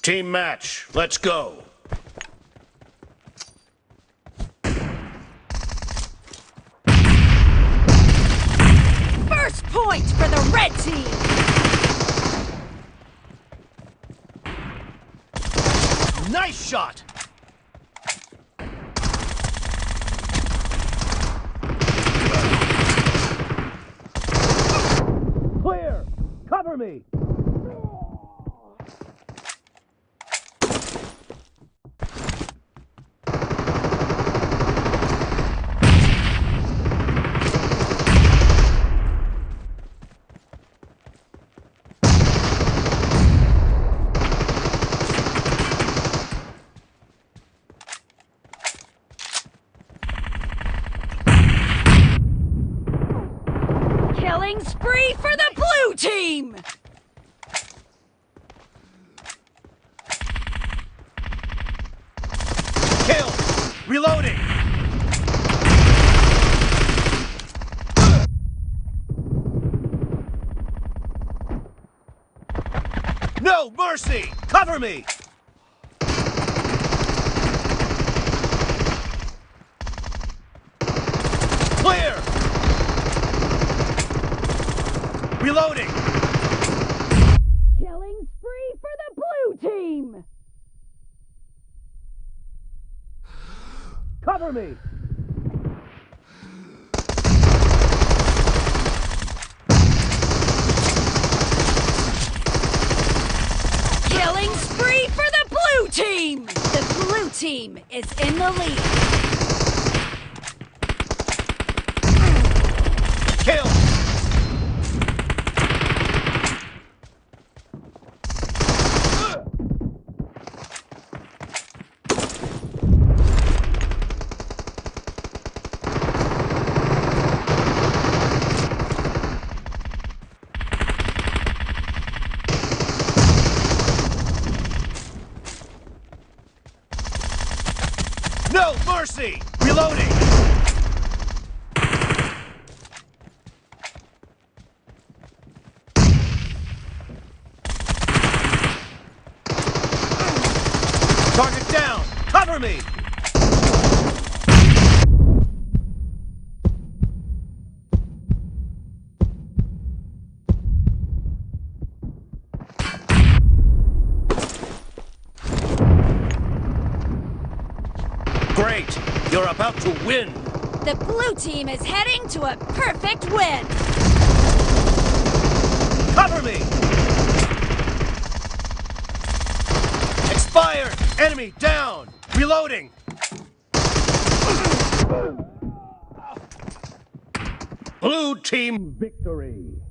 Team match, let's go. First point for the red team! Nice shot! Clear! Cover me! Killing spree for the blue team! Kill! Reloading! No mercy! Cover me! Clear! Reloading! Killing spree for the blue team! Cover me! Killing spree for the blue team! The blue team is in the lead. Kill! No mercy! Reloading! Target down! Cover me! Great! You're about to win! The blue team is heading to a perfect win! Cover me! Expired! Enemy down! Reloading! Blue team victory!